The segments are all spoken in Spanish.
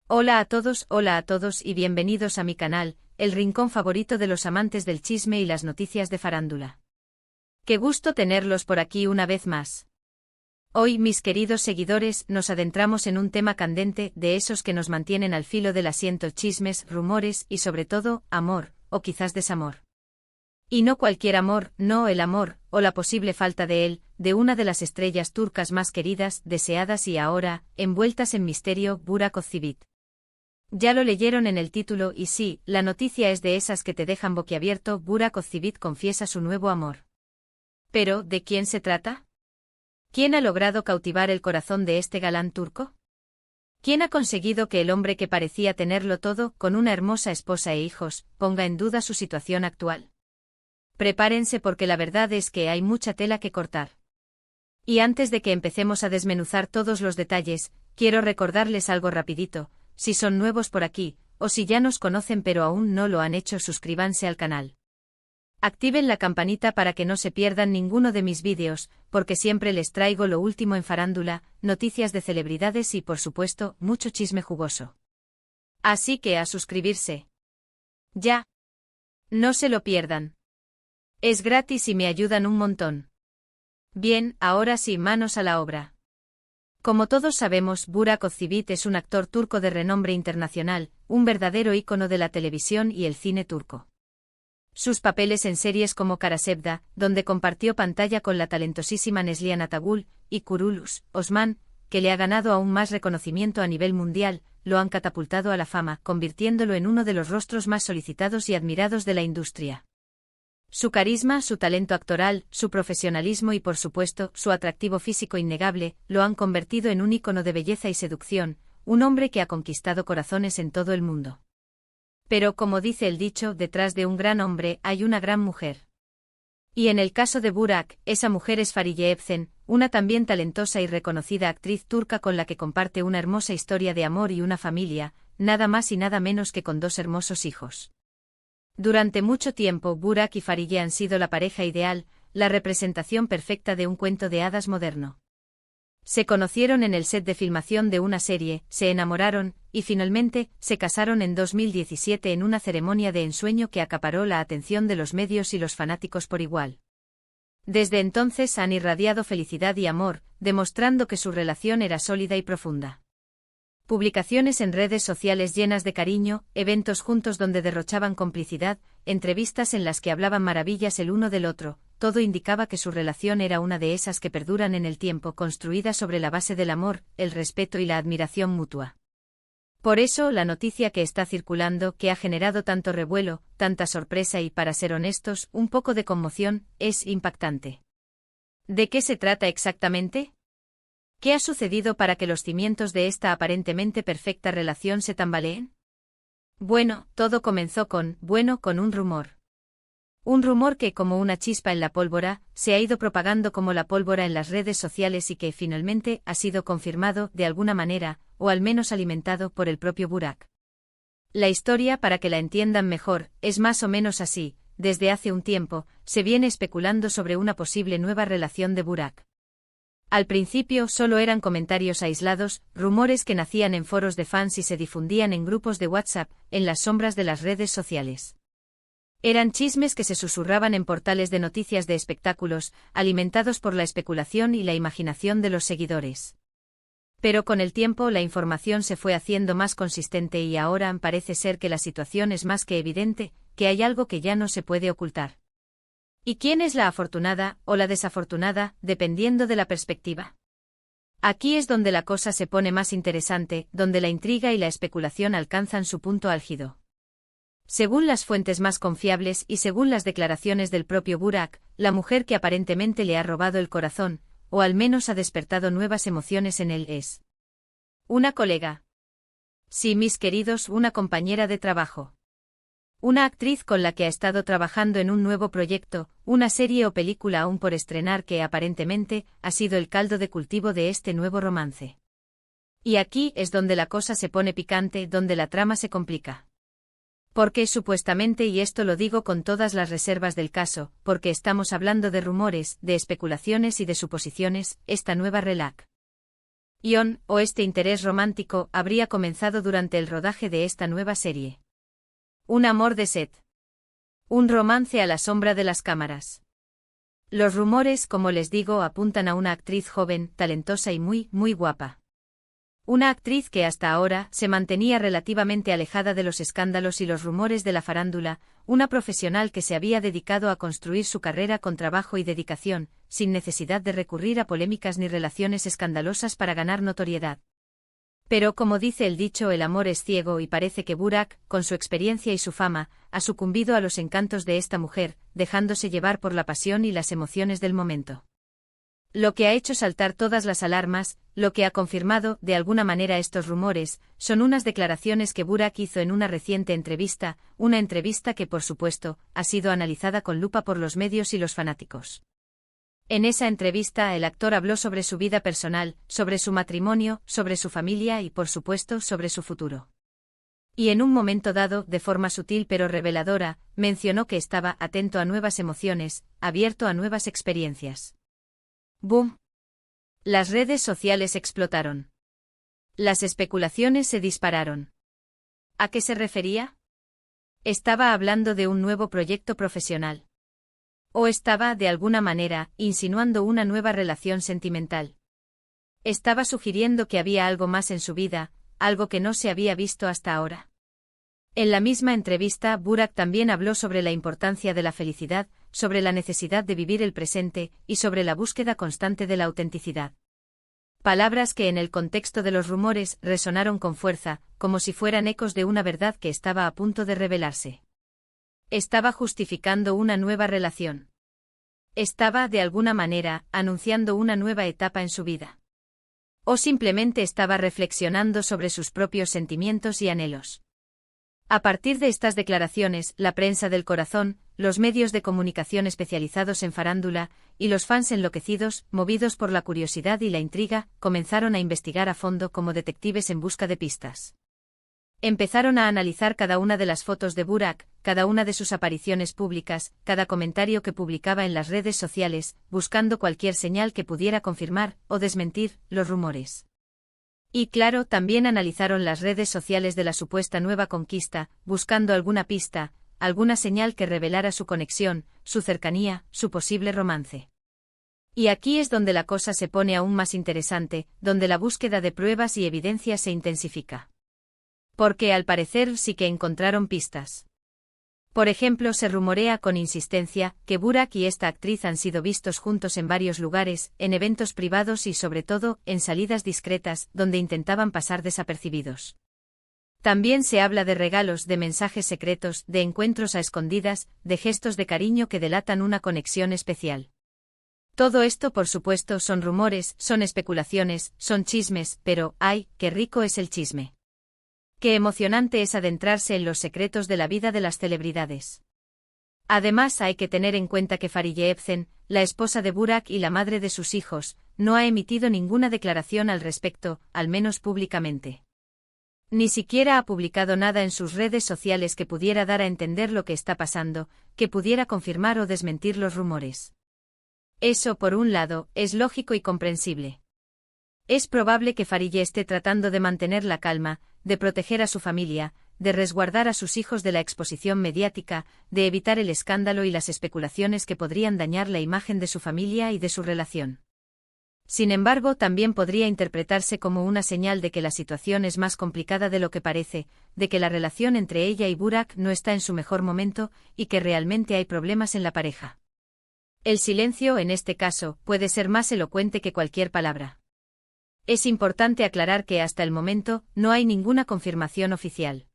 Hola a todos y bienvenidos a mi canal, el rincón favorito de los amantes del chisme y las noticias de farándula. Qué gusto tenerlos por aquí una vez más. Hoy, mis queridos seguidores, nos adentramos en un tema candente, de esos que nos mantienen al filo del asiento: chismes, rumores y sobre todo, amor, o quizás desamor. Y no cualquier amor, no el amor, o la posible falta de él, de una de las estrellas turcas más queridas, deseadas y ahora, envueltas en misterio, Burak Özçivit. Ya lo leyeron en el título y sí, la noticia es de esas que te dejan boquiabierto: Burak Özçivit confiesa su nuevo amor. Pero, ¿de quién se trata? ¿Quién ha logrado cautivar el corazón de este galán turco? ¿Quién ha conseguido que el hombre que parecía tenerlo todo, con una hermosa esposa e hijos, ponga en duda su situación actual? Prepárense porque la verdad es que hay mucha tela que cortar. Y antes de que empecemos a desmenuzar todos los detalles, quiero recordarles algo rapidito: si son nuevos por aquí, o si ya nos conocen pero aún no lo han hecho, suscríbanse al canal. Activen la campanita para que no se pierdan ninguno de mis vídeos, porque siempre les traigo lo último en farándula, noticias de celebridades y por supuesto, mucho chisme jugoso. Así que a suscribirse. Ya. No se lo pierdan. Es gratis y me ayudan un montón. Bien, ahora sí, manos a la obra. Como todos sabemos, Burak Özçivit es un actor turco de renombre internacional, un verdadero ícono de la televisión y el cine turco. Sus papeles en series como Karasevda, donde compartió pantalla con la talentosísima Neslihan Atagül, y Kuruluş, Osman, que le ha ganado aún más reconocimiento a nivel mundial, lo han catapultado a la fama, convirtiéndolo en uno de los rostros más solicitados y admirados de la industria. Su carisma, su talento actoral, su profesionalismo y por supuesto, su atractivo físico innegable, lo han convertido en un ícono de belleza y seducción, un hombre que ha conquistado corazones en todo el mundo. Pero como dice el dicho, detrás de un gran hombre hay una gran mujer. Y en el caso de Burak, esa mujer es Fariye Evcen, una también talentosa y reconocida actriz turca con la que comparte una hermosa historia de amor y una familia, nada más y nada menos que con 2 hermosos hijos. Durante mucho tiempo, Burak y Fariye han sido la pareja ideal, la representación perfecta de un cuento de hadas moderno. Se conocieron en el set de filmación de una serie, se enamoraron, y finalmente, se casaron en 2017 en una ceremonia de ensueño que acaparó la atención de los medios y los fanáticos por igual. Desde entonces han irradiado felicidad y amor, demostrando que su relación era sólida y profunda. Publicaciones en redes sociales llenas de cariño, eventos juntos donde derrochaban complicidad, entrevistas en las que hablaban maravillas el uno del otro, todo indicaba que su relación era una de esas que perduran en el tiempo, construida sobre la base del amor, el respeto y la admiración mutua. Por eso, la noticia que está circulando, que ha generado tanto revuelo, tanta sorpresa y, para ser honestos, un poco de conmoción, es impactante. ¿De qué se trata exactamente? ¿Qué ha sucedido para que los cimientos de esta aparentemente perfecta relación se tambaleen? Bueno, todo comenzó con un rumor. Un rumor que, como una chispa en la pólvora, se ha ido propagando como la pólvora en las redes sociales y que finalmente ha sido confirmado, de alguna manera, o al menos alimentado por el propio Burak. La historia, para que la entiendan mejor, es más o menos así: desde hace un tiempo, se viene especulando sobre una posible nueva relación de Burak. Al principio solo eran comentarios aislados, rumores que nacían en foros de fans y se difundían en grupos de WhatsApp, en las sombras de las redes sociales. Eran chismes que se susurraban en portales de noticias de espectáculos, alimentados por la especulación y la imaginación de los seguidores. Pero con el tiempo la información se fue haciendo más consistente y ahora parece ser que la situación es más que evidente, que hay algo que ya no se puede ocultar. ¿Y quién es la afortunada, o la desafortunada, dependiendo de la perspectiva? Aquí es donde la cosa se pone más interesante, donde la intriga y la especulación alcanzan su punto álgido. Según las fuentes más confiables y según las declaraciones del propio Burak, la mujer que aparentemente le ha robado el corazón, o al menos ha despertado nuevas emociones en él, es una colega. Sí, mis queridos, una compañera de trabajo. Una actriz con la que ha estado trabajando en un nuevo proyecto, una serie o película aún por estrenar que aparentemente ha sido el caldo de cultivo de este nuevo romance. Y aquí es donde la cosa se pone picante, donde la trama se complica. Porque supuestamente, y esto lo digo con todas las reservas del caso, porque estamos hablando de rumores, de especulaciones y de suposiciones, esta nueva relac. o este interés romántico habría comenzado durante el rodaje de esta nueva serie. Un amor de set. Un romance a la sombra de las cámaras. Los rumores, como les digo, apuntan a una actriz joven, talentosa y muy guapa. Una actriz que hasta ahora se mantenía relativamente alejada de los escándalos y los rumores de la farándula, una profesional que se había dedicado a construir su carrera con trabajo y dedicación, sin necesidad de recurrir a polémicas ni relaciones escandalosas para ganar notoriedad. Pero como dice el dicho, el amor es ciego y parece que Burak, con su experiencia y su fama, ha sucumbido a los encantos de esta mujer, dejándose llevar por la pasión y las emociones del momento. Lo que ha hecho saltar todas las alarmas, lo que ha confirmado de alguna manera estos rumores, son unas declaraciones que Burak hizo en una reciente entrevista, una entrevista que por supuesto, ha sido analizada con lupa por los medios y los fanáticos. En esa entrevista el actor habló sobre su vida personal, sobre su matrimonio, sobre su familia y por supuesto sobre su futuro. Y en un momento dado, de forma sutil pero reveladora, mencionó que estaba atento a nuevas emociones, abierto a nuevas experiencias. ¡Boom! Las redes sociales explotaron. Las especulaciones se dispararon. ¿A qué se refería? ¿Estaba hablando de un nuevo proyecto profesional? ¿O estaba, de alguna manera, insinuando una nueva relación sentimental? ¿Estaba sugiriendo que había algo más en su vida, algo que no se había visto hasta ahora? En la misma entrevista, Burak también habló sobre la importancia de la felicidad, sobre la necesidad de vivir el presente y sobre la búsqueda constante de la autenticidad. Palabras que en el contexto de los rumores resonaron con fuerza, como si fueran ecos de una verdad que estaba a punto de revelarse. Estaba justificando una nueva relación. Estaba, de alguna manera, anunciando una nueva etapa en su vida. O simplemente estaba reflexionando sobre sus propios sentimientos y anhelos. A partir de estas declaraciones, la prensa del corazón, los medios de comunicación especializados en farándula, y los fans enloquecidos, movidos por la curiosidad y la intriga, comenzaron a investigar a fondo como detectives en busca de pistas. Empezaron a analizar cada una de las fotos de Burak, cada una de sus apariciones públicas, cada comentario que publicaba en las redes sociales, buscando cualquier señal que pudiera confirmar o desmentir los rumores. Y claro, también analizaron las redes sociales de la supuesta nueva conquista, buscando alguna pista, alguna señal que revelara su conexión, su cercanía, su posible romance. Y aquí es donde la cosa se pone aún más interesante, donde la búsqueda de pruebas y evidencias se intensifica. Porque al parecer sí que encontraron pistas. Por ejemplo, se rumorea con insistencia que Burak y esta actriz han sido vistos juntos en varios lugares, en eventos privados y sobre todo, en salidas discretas, donde intentaban pasar desapercibidos. También se habla de regalos, de mensajes secretos, de encuentros a escondidas, de gestos de cariño que delatan una conexión especial. Todo esto, por supuesto, son rumores, son especulaciones, son chismes, pero ¡ay, qué rico es el chisme! Qué emocionante es adentrarse en los secretos de la vida de las celebridades. Además hay que tener en cuenta que Fariye Evcen, la esposa de Burak y la madre de sus hijos, no ha emitido ninguna declaración al respecto, al menos públicamente. Ni siquiera ha publicado nada en sus redes sociales que pudiera dar a entender lo que está pasando, que pudiera confirmar o desmentir los rumores. Eso, por un lado, es lógico y comprensible. Es probable que Fariye esté tratando de mantener la calma, de proteger a su familia, de resguardar a sus hijos de la exposición mediática, de evitar el escándalo y las especulaciones que podrían dañar la imagen de su familia y de su relación. Sin embargo, también podría interpretarse como una señal de que la situación es más complicada de lo que parece, de que la relación entre ella y Burak no está en su mejor momento, y que realmente hay problemas en la pareja. El silencio, en este caso, puede ser más elocuente que cualquier palabra. Es importante aclarar que hasta el momento, no hay ninguna confirmación oficial.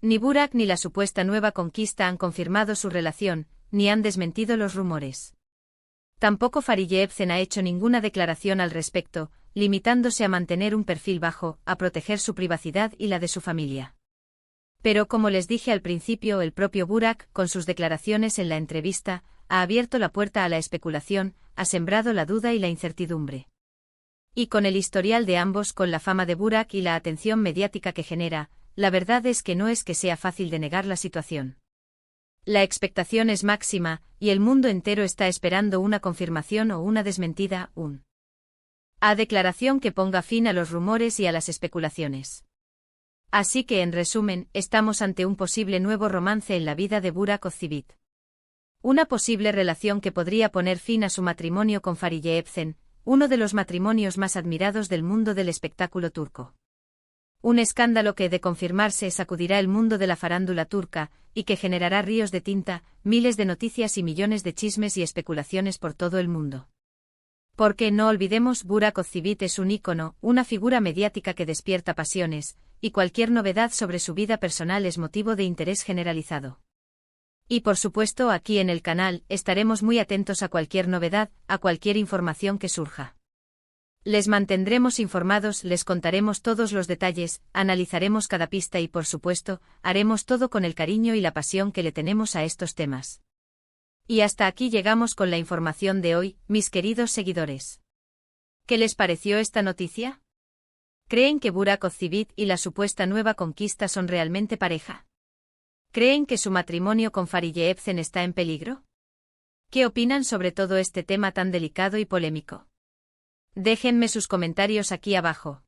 Ni Burak ni la supuesta nueva conquista han confirmado su relación, ni han desmentido los rumores. Tampoco Fariye Evcen ha hecho ninguna declaración al respecto, limitándose a mantener un perfil bajo, a proteger su privacidad y la de su familia. Pero como les dije al principio, el propio Burak, con sus declaraciones en la entrevista, ha abierto la puerta a la especulación, ha sembrado la duda y la incertidumbre. Y con el historial de ambos, con la fama de Burak y la atención mediática que genera, la verdad es que no es que sea fácil de negar la situación. La expectación es máxima, y el mundo entero está esperando una confirmación o una desmentida, A declaración que ponga fin a los rumores y a las especulaciones. Así que en resumen, estamos ante un posible nuevo romance en la vida de Burak Özçivit. Una posible relación que podría poner fin a su matrimonio con Fariye Evcen, uno de los matrimonios más admirados del mundo del espectáculo turco. Un escándalo que, de confirmarse, sacudirá el mundo de la farándula turca, y que generará ríos de tinta, miles de noticias y millones de chismes y especulaciones por todo el mundo. Porque, no olvidemos, Burak Özçivit es un ícono, una figura mediática que despierta pasiones, y cualquier novedad sobre su vida personal es motivo de interés generalizado. Y por supuesto, aquí en el canal, estaremos muy atentos a cualquier novedad, a cualquier información que surja. Les mantendremos informados, les contaremos todos los detalles, analizaremos cada pista y por supuesto, haremos todo con el cariño y la pasión que le tenemos a estos temas. Y hasta aquí llegamos con la información de hoy, mis queridos seguidores. ¿Qué les pareció esta noticia? ¿Creen que Burak Özçivit y la supuesta nueva conquista son realmente pareja? ¿Creen que su matrimonio con Fariye Evcen está en peligro? ¿Qué opinan sobre todo este tema tan delicado y polémico? Déjenme sus comentarios aquí abajo.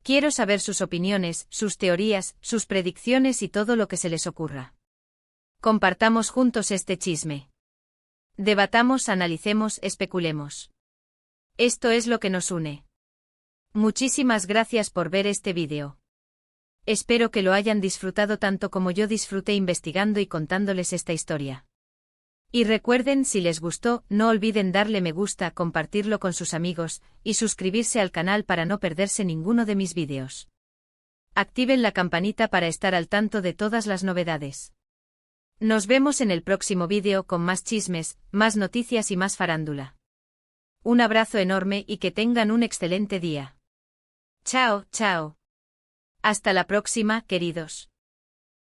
Quiero saber sus opiniones, sus teorías, sus predicciones y todo lo que se les ocurra. Compartamos juntos este chisme. Debatamos, analicemos, especulemos. Esto es lo que nos une. Muchísimas gracias por ver este vídeo. Espero que lo hayan disfrutado tanto como yo disfruté investigando y contándoles esta historia. Y recuerden, si les gustó, no olviden darle me gusta, compartirlo con sus amigos, y suscribirse al canal para no perderse ninguno de mis vídeos. Activen la campanita para estar al tanto de todas las novedades. Nos vemos en el próximo vídeo con más chismes, más noticias y más farándula. Un abrazo enorme y que tengan un excelente día. Chao, chao. Hasta la próxima, queridos.